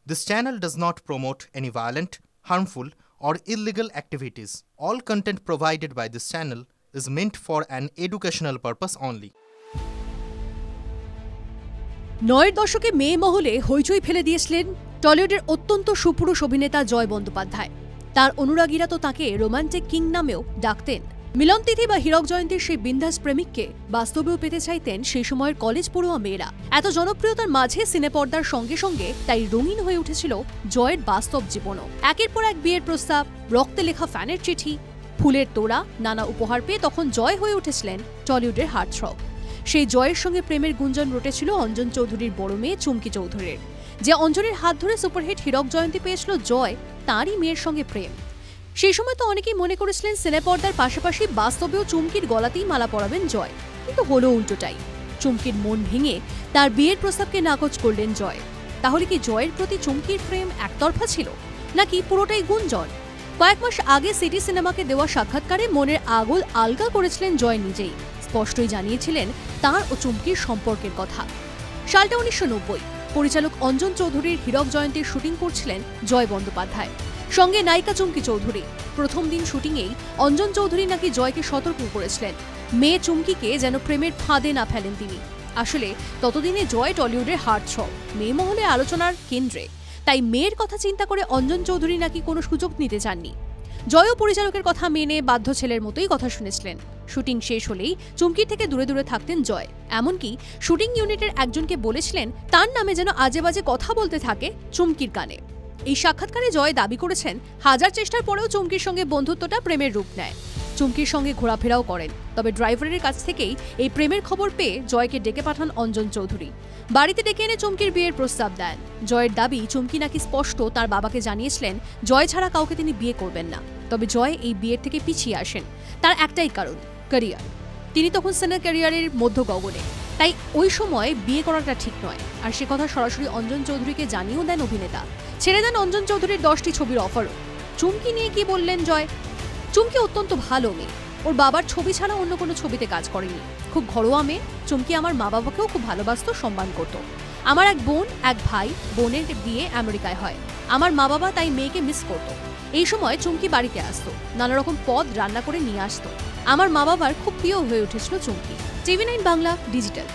This channel does not promote any violent, harmful, or illegal activities. All content provided by this channel is meant for an educational purpose only. নয়ের দশকে মেয়ে মহলে হইচই ফেলে দিয়েছিলেন টলিউডের অত্যন্ত সুপুরুষ অভিনেতা জয় বন্দ্যোপাধ্যায়। তার অনুরাগীরা তো তাকে রোমান্টিক কিং নামেও ডাকতেন। মিলনতিথি বা হীরক জয়ন্তীর সেই বিন্দাস প্রেমিককে বাস্তবেও পেতে চাইতেন সেই সময়ের কলেজ পড়ুয়া মেয়েরা। এত জনপ্রিয়তার মাঝে সিনেপর্দার সঙ্গে সঙ্গে তাই রঙিন হয়ে উঠেছিল জয়ের বাস্তব জীবনও। একের পর এক বিয়ের প্রস্তাব, রক্তে লেখা ফ্যানের চিঠি, ফুলের তোড়া, নানা উপহার পেয়ে তখন জয় হয়ে উঠেছিলেন টলিউডের হার্টথ্রব। সেই জয়ের সঙ্গে প্রেমের গুঞ্জন রটেছিল অঞ্জন চৌধুরীর বড় মেয়ে চুমকি চৌধুরীর। যে অঞ্জনের হাত ধরে সুপারহিট হীরক জয়ন্তী পেয়েছিল জয়, তারই মেয়ের সঙ্গে প্রেম। সেই সময় তো অনেকেই মনে করেছিলেন সিনেপর্দার পাশাপাশি বাস্তবেও চুমকির গলাতেই মালা পরাবেন জয়, কিন্তু হলো উল্টোটাই। চুমকির মন ভেঙে তার বিয়ের প্রস্তাবকে নাকচ করলেন জয়। তাহলে কি জয়ের প্রতি চুমকির প্রেম একতরফা ছিল, নাকি পুরোটাই গুঞ্জন? কয়েক মাস আগে সিটি সিনেমাকে দেওয়া সাক্ষাৎকারে মনের আগুল আলগা করেছিলেন জয় নিজেই। স্পষ্টই জানিয়েছিলেন তার ও চুমকির সম্পর্কের কথা। সালটা 1990। পরিচালক অঞ্জন চৌধুরীর হীরক জয়ন্তীর শুটিং করছিলেন জয় বন্দ্যোপাধ্যায়, সঙ্গে নায়িকা চুমকি চৌধুরী। প্রথম দিন শুটিংয়েই অঞ্জন চৌধুরী নাকি জয়কে সতর্ক করেছিলেন মেয়ে চুমকিকে যেন প্রেমের ফাঁদে না ফেলেন তিনি। আসলে ততদিনে জয় টলিউডের হার্টথ্রব, মেয়ে মহলে আলোচনার কেন্দ্রে। তাই মেয়ের কথা চিন্তা করে অঞ্জন চৌধুরী নাকি কোনো সুযোগ নিতে চাননি। জয়ও পরিচালকের কথা মেনে বাধ্য ছেলের মতোই কথা শুনেছিলেন। শুটিং শেষ হলেই চুমকির থেকে দূরে দূরে থাকতেন জয়। এমনকি শুটিং ইউনিটের একজনকে বলেছিলেন তার নামে যেন আজে বাজে কথা বলতে থাকে চুমকির কানে। এই সাক্ষাৎকারে জয় দাবি করেছেন হাজার চেষ্টার পরেও চুমকির সঙ্গে বন্ধুত্বটা প্রেমের রূপ নেয়। চুমকির সঙ্গে ঘোরাফেরাও করেন। তবে ড্রাইভারের কাছ থেকেই এই প্রেমের খবর পেয়ে জয়কে ডেকে পাঠান অঞ্জন চৌধুরী। বাড়িতে ডেকে এনে চুমকির বিয়ের প্রস্তাব দেন। জয়ের দাবি চুমকি নাকি স্পষ্ট তার বাবাকে জানিয়েছিলেন জয় ছাড়া কাউকে তিনি বিয়ে করবেন না। তবে জয় এই বিয়ের থেকে পিছিয়ে আসেন। তার একটাই কারণ, ক্যারিয়ার। তিনি তখন সিনে ক্যারিয়ারের মধ্য গগনে, তাই ওই সময় বিয়ে করাটা ঠিক নয়। আর সে কথা সরাসরি অঞ্জন চৌধুরীকে জানিয়েও দেন অভিনেতা। ছেড়ে দেন অঞ্জন চৌধুরীর 10টি ছবির অফারও। চুমকি নিয়ে কি বললেন জয়? চুমকি অত্যন্ত ভালো মেয়ে, ওর বাবার ছবি ছাড়া অন্য কোনো ছবিতে কাজ করেনি। খুব ঘরোয়া মেয়ে। চুমকি আমার মা বাবাকেও খুব ভালোবাসত, সম্মান করত। আমার এক বোন, এক ভাই। বোনের বিয়ে আমেরিকায় হয়। আমার মা বাবা তাই মেয়েকে মিস করত। এই সময় চুমকি বাড়িতে আসতো, নানা রকম পদ রান্না করে নিয়ে আসতো। আমার মা বাবার খুব প্রিয় হয়ে উঠেছিল চুমকি। TV9 Bangla digital.